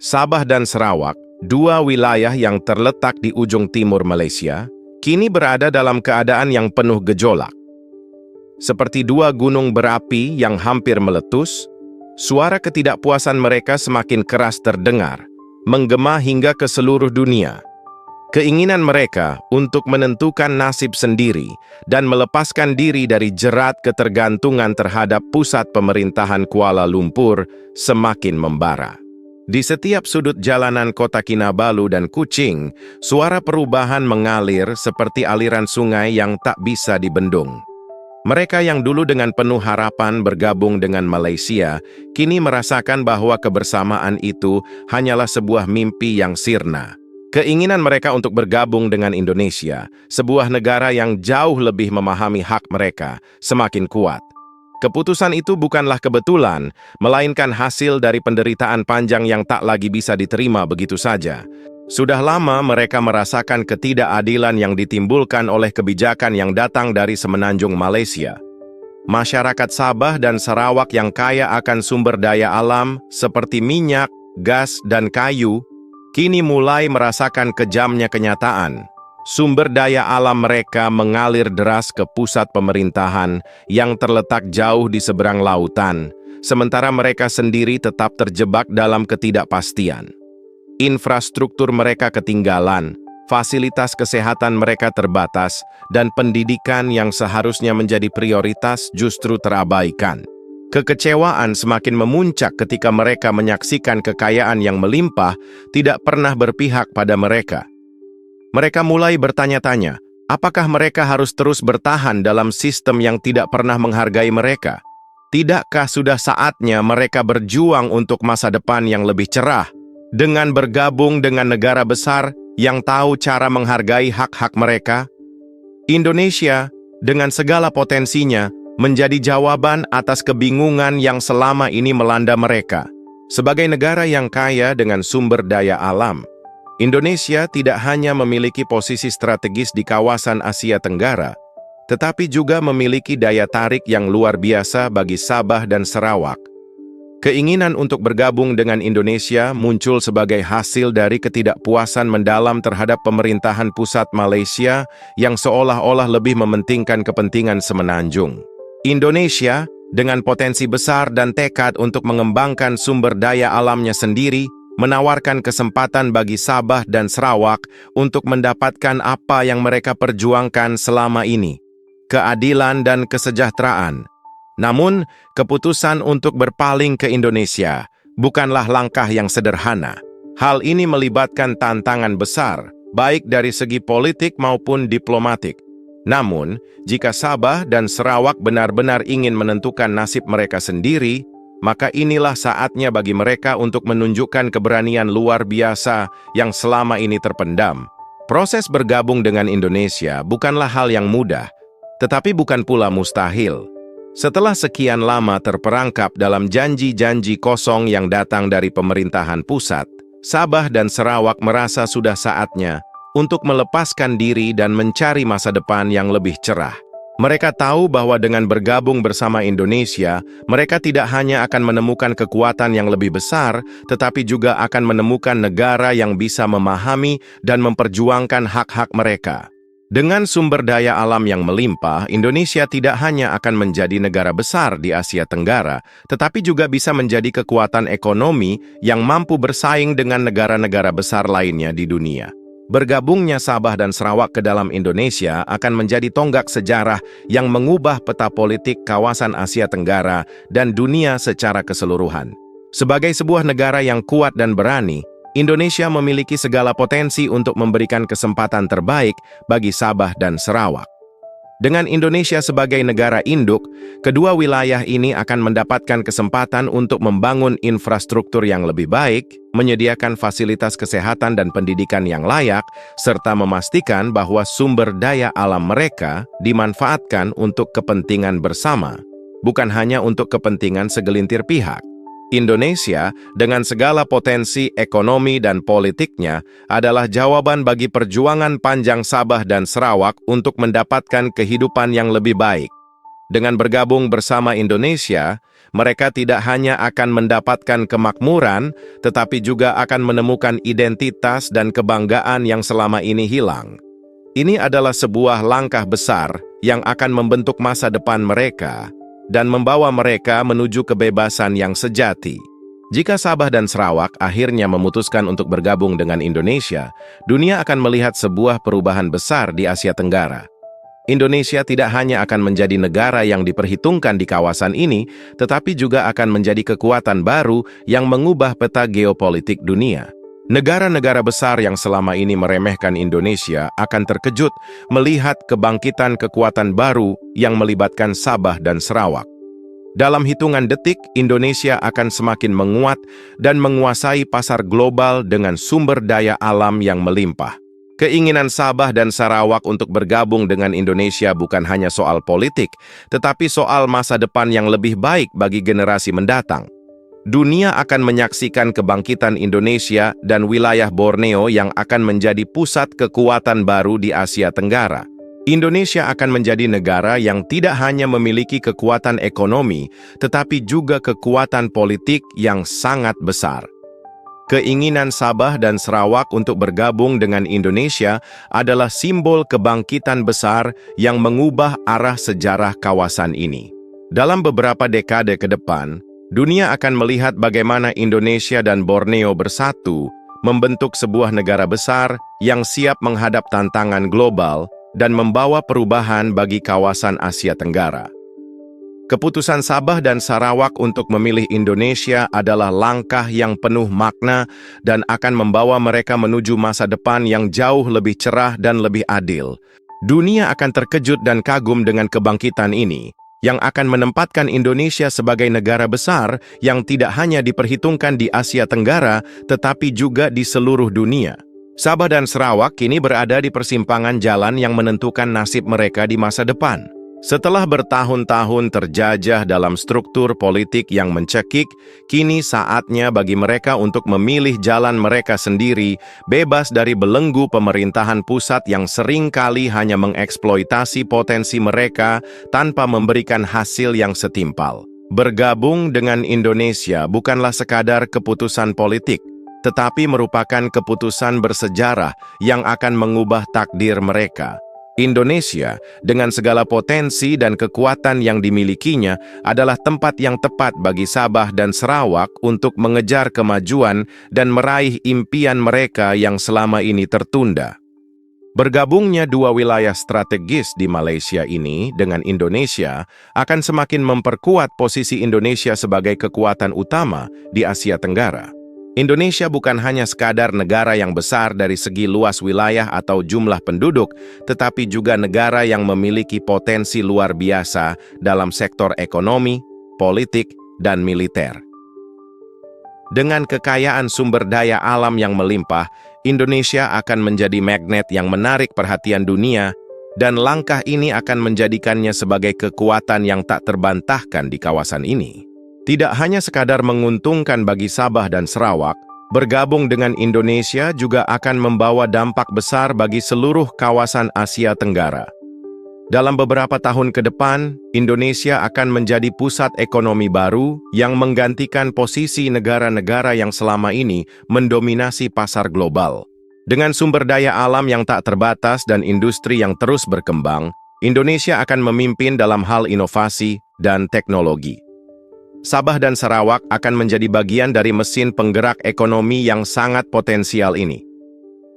Sabah dan Sarawak, dua wilayah yang terletak di ujung timur Malaysia, kini berada dalam keadaan yang penuh gejolak. Seperti dua gunung berapi yang hampir meletus, suara ketidakpuasan mereka semakin keras terdengar, menggema hingga ke seluruh dunia. Keinginan mereka untuk menentukan nasib sendiri dan melepaskan diri dari jerat ketergantungan terhadap pusat pemerintahan Kuala Lumpur semakin membara. Di setiap sudut jalanan kota Kinabalu dan Kuching, suara perubahan mengalir seperti aliran sungai yang tak bisa dibendung. Mereka yang dulu dengan penuh harapan bergabung dengan Malaysia, kini merasakan bahwa kebersamaan itu hanyalah sebuah mimpi yang sirna. Keinginan mereka untuk bergabung dengan Indonesia, sebuah negara yang jauh lebih memahami hak mereka, semakin kuat. Keputusan itu bukanlah kebetulan, melainkan hasil dari penderitaan panjang yang tak lagi bisa diterima begitu saja. Sudah lama mereka merasakan ketidakadilan yang ditimbulkan oleh kebijakan yang datang dari semenanjung Malaysia. Masyarakat Sabah dan Sarawak yang kaya akan sumber daya alam seperti minyak, gas, dan kayu, kini mulai merasakan kejamnya kenyataan. Sumber daya alam mereka mengalir deras ke pusat pemerintahan yang terletak jauh di seberang lautan, sementara mereka sendiri tetap terjebak dalam ketidakpastian. Infrastruktur mereka ketinggalan, fasilitas kesehatan mereka terbatas, dan pendidikan yang seharusnya menjadi prioritas justru terabaikan. Kekecewaan semakin memuncak ketika mereka menyaksikan kekayaan yang melimpah tidak pernah berpihak pada mereka. Mereka mulai bertanya-tanya, apakah mereka harus terus bertahan dalam sistem yang tidak pernah menghargai mereka? Tidakkah sudah saatnya mereka berjuang untuk masa depan yang lebih cerah, dengan bergabung dengan negara besar yang tahu cara menghargai hak-hak mereka? Indonesia, dengan segala potensinya, menjadi jawaban atas kebingungan yang selama ini melanda mereka. Sebagai negara yang kaya dengan sumber daya alam, Indonesia tidak hanya memiliki posisi strategis di kawasan Asia Tenggara, tetapi juga memiliki daya tarik yang luar biasa bagi Sabah dan Sarawak. Keinginan untuk bergabung dengan Indonesia muncul sebagai hasil dari ketidakpuasan mendalam terhadap pemerintahan pusat Malaysia yang seolah-olah lebih mementingkan kepentingan semenanjung. Indonesia, dengan potensi besar dan tekad untuk mengembangkan sumber daya alamnya sendiri, menawarkan kesempatan bagi Sabah dan Sarawak untuk mendapatkan apa yang mereka perjuangkan selama ini, keadilan dan kesejahteraan. Namun, keputusan untuk berpaling ke Indonesia bukanlah langkah yang sederhana. Hal ini melibatkan tantangan besar, baik dari segi politik maupun diplomatik. Namun, jika Sabah dan Sarawak benar-benar ingin menentukan nasib mereka sendiri, maka inilah saatnya bagi mereka untuk menunjukkan keberanian luar biasa yang selama ini terpendam. Proses bergabung dengan Indonesia bukanlah hal yang mudah, tetapi bukan pula mustahil. Setelah sekian lama terperangkap dalam janji-janji kosong yang datang dari pemerintahan pusat, Sabah dan Sarawak merasa sudah saatnya untuk melepaskan diri dan mencari masa depan yang lebih cerah. Mereka tahu bahwa dengan bergabung bersama Indonesia, mereka tidak hanya akan menemukan kekuatan yang lebih besar, tetapi juga akan menemukan negara yang bisa memahami dan memperjuangkan hak-hak mereka. Dengan sumber daya alam yang melimpah, Indonesia tidak hanya akan menjadi negara besar di Asia Tenggara, tetapi juga bisa menjadi kekuatan ekonomi yang mampu bersaing dengan negara-negara besar lainnya di dunia. Bergabungnya Sabah dan Sarawak ke dalam Indonesia akan menjadi tonggak sejarah yang mengubah peta politik kawasan Asia Tenggara dan dunia secara keseluruhan. Sebagai sebuah negara yang kuat dan berani, Indonesia memiliki segala potensi untuk memberikan kesempatan terbaik bagi Sabah dan Sarawak. Dengan Indonesia sebagai negara induk, kedua wilayah ini akan mendapatkan kesempatan untuk membangun infrastruktur yang lebih baik, menyediakan fasilitas kesehatan dan pendidikan yang layak, serta memastikan bahwa sumber daya alam mereka dimanfaatkan untuk kepentingan bersama, bukan hanya untuk kepentingan segelintir pihak. Indonesia, dengan segala potensi ekonomi dan politiknya, adalah jawaban bagi perjuangan panjang Sabah dan Sarawak untuk mendapatkan kehidupan yang lebih baik. Dengan bergabung bersama Indonesia, mereka tidak hanya akan mendapatkan kemakmuran, tetapi juga akan menemukan identitas dan kebanggaan yang selama ini hilang. Ini adalah sebuah langkah besar yang akan membentuk masa depan mereka dan membawa mereka menuju kebebasan yang sejati. Jika Sabah dan Sarawak akhirnya memutuskan untuk bergabung dengan Indonesia, dunia akan melihat sebuah perubahan besar di Asia Tenggara. Indonesia tidak hanya akan menjadi negara yang diperhitungkan di kawasan ini, tetapi juga akan menjadi kekuatan baru yang mengubah peta geopolitik dunia. Negara-negara besar yang selama ini meremehkan Indonesia akan terkejut melihat kebangkitan kekuatan baru yang melibatkan Sabah dan Sarawak. Dalam hitungan detik, Indonesia akan semakin menguat dan menguasai pasar global dengan sumber daya alam yang melimpah. Keinginan Sabah dan Sarawak untuk bergabung dengan Indonesia bukan hanya soal politik, tetapi soal masa depan yang lebih baik bagi generasi mendatang. Dunia akan menyaksikan kebangkitan Indonesia dan wilayah Borneo yang akan menjadi pusat kekuatan baru di Asia Tenggara. Indonesia akan menjadi negara yang tidak hanya memiliki kekuatan ekonomi, tetapi juga kekuatan politik yang sangat besar. Keinginan Sabah dan Sarawak untuk bergabung dengan Indonesia adalah simbol kebangkitan besar yang mengubah arah sejarah kawasan ini. Dalam beberapa dekade ke depan, dunia akan melihat bagaimana Indonesia dan Borneo bersatu, membentuk sebuah negara besar yang siap menghadap tantangan global dan membawa perubahan bagi kawasan Asia Tenggara. Keputusan Sabah dan Sarawak untuk memilih Indonesia adalah langkah yang penuh makna dan akan membawa mereka menuju masa depan yang jauh lebih cerah dan lebih adil. Dunia akan terkejut dan kagum dengan kebangkitan ini, yang akan menempatkan Indonesia sebagai negara besar yang tidak hanya diperhitungkan di Asia Tenggara, tetapi juga di seluruh dunia. Sabah dan Sarawak kini berada di persimpangan jalan yang menentukan nasib mereka di masa depan. Setelah bertahun-tahun terjajah dalam struktur politik yang mencekik, kini saatnya bagi mereka untuk memilih jalan mereka sendiri, bebas dari belenggu pemerintahan pusat yang seringkali hanya mengeksploitasi potensi mereka tanpa memberikan hasil yang setimpal. Bergabung dengan Indonesia bukanlah sekadar keputusan politik, tetapi merupakan keputusan bersejarah yang akan mengubah takdir mereka. Indonesia, dengan segala potensi dan kekuatan yang dimilikinya, adalah tempat yang tepat bagi Sabah dan Sarawak untuk mengejar kemajuan dan meraih impian mereka yang selama ini tertunda. Bergabungnya dua wilayah strategis di Malaysia ini dengan Indonesia akan semakin memperkuat posisi Indonesia sebagai kekuatan utama di Asia Tenggara. Indonesia bukan hanya sekadar negara yang besar dari segi luas wilayah atau jumlah penduduk, tetapi juga negara yang memiliki potensi luar biasa dalam sektor ekonomi, politik, dan militer. Dengan kekayaan sumber daya alam yang melimpah, Indonesia akan menjadi magnet yang menarik perhatian dunia, dan langkah ini akan menjadikannya sebagai kekuatan yang tak terbantahkan di kawasan ini. Tidak hanya sekadar menguntungkan bagi Sabah dan Sarawak, bergabung dengan Indonesia juga akan membawa dampak besar bagi seluruh kawasan Asia Tenggara. Dalam beberapa tahun ke depan, Indonesia akan menjadi pusat ekonomi baru yang menggantikan posisi negara-negara yang selama ini mendominasi pasar global. Dengan sumber daya alam yang tak terbatas dan industri yang terus berkembang, Indonesia akan memimpin dalam hal inovasi dan teknologi. Sabah dan Sarawak akan menjadi bagian dari mesin penggerak ekonomi yang sangat potensial ini.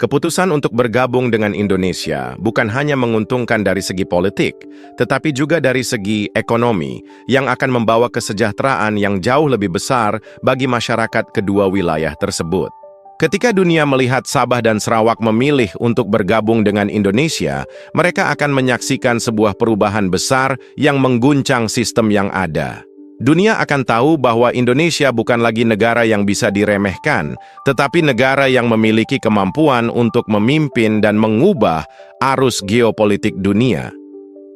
Keputusan untuk bergabung dengan Indonesia bukan hanya menguntungkan dari segi politik, tetapi juga dari segi ekonomi yang akan membawa kesejahteraan yang jauh lebih besar bagi masyarakat kedua wilayah tersebut. Ketika dunia melihat Sabah dan Sarawak memilih untuk bergabung dengan Indonesia, mereka akan menyaksikan sebuah perubahan besar yang mengguncang sistem yang ada. Dunia akan tahu bahwa Indonesia bukan lagi negara yang bisa diremehkan, tetapi negara yang memiliki kemampuan untuk memimpin dan mengubah arus geopolitik dunia.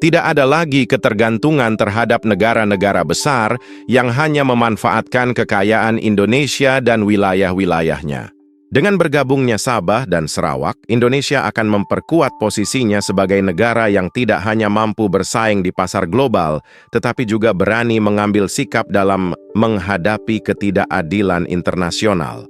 Tidak ada lagi ketergantungan terhadap negara-negara besar yang hanya memanfaatkan kekayaan Indonesia dan wilayah-wilayahnya. Dengan bergabungnya Sabah dan Sarawak, Indonesia akan memperkuat posisinya sebagai negara yang tidak hanya mampu bersaing di pasar global, tetapi juga berani mengambil sikap dalam menghadapi ketidakadilan internasional.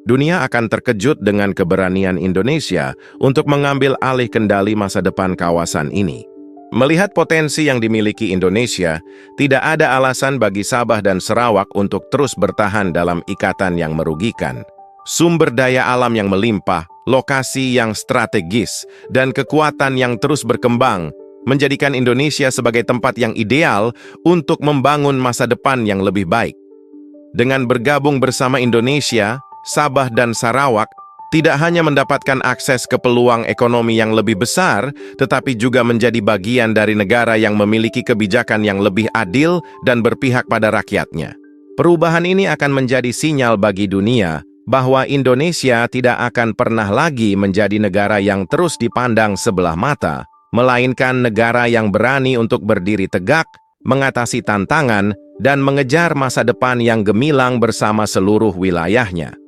Dunia akan terkejut dengan keberanian Indonesia untuk mengambil alih kendali masa depan kawasan ini. Melihat potensi yang dimiliki Indonesia, tidak ada alasan bagi Sabah dan Sarawak untuk terus bertahan dalam ikatan yang merugikan. Sumber daya alam yang melimpah, lokasi yang strategis, dan kekuatan yang terus berkembang menjadikan Indonesia sebagai tempat yang ideal untuk membangun masa depan yang lebih baik. Dengan bergabung bersama Indonesia, Sabah dan Sarawak tidak hanya mendapatkan akses ke peluang ekonomi yang lebih besar, tetapi juga menjadi bagian dari negara yang memiliki kebijakan yang lebih adil dan berpihak pada rakyatnya. Perubahan ini akan menjadi sinyal bagi dunia bahwa Indonesia tidak akan pernah lagi menjadi negara yang terus dipandang sebelah mata, melainkan negara yang berani untuk berdiri tegak, mengatasi tantangan, dan mengejar masa depan yang gemilang bersama seluruh wilayahnya.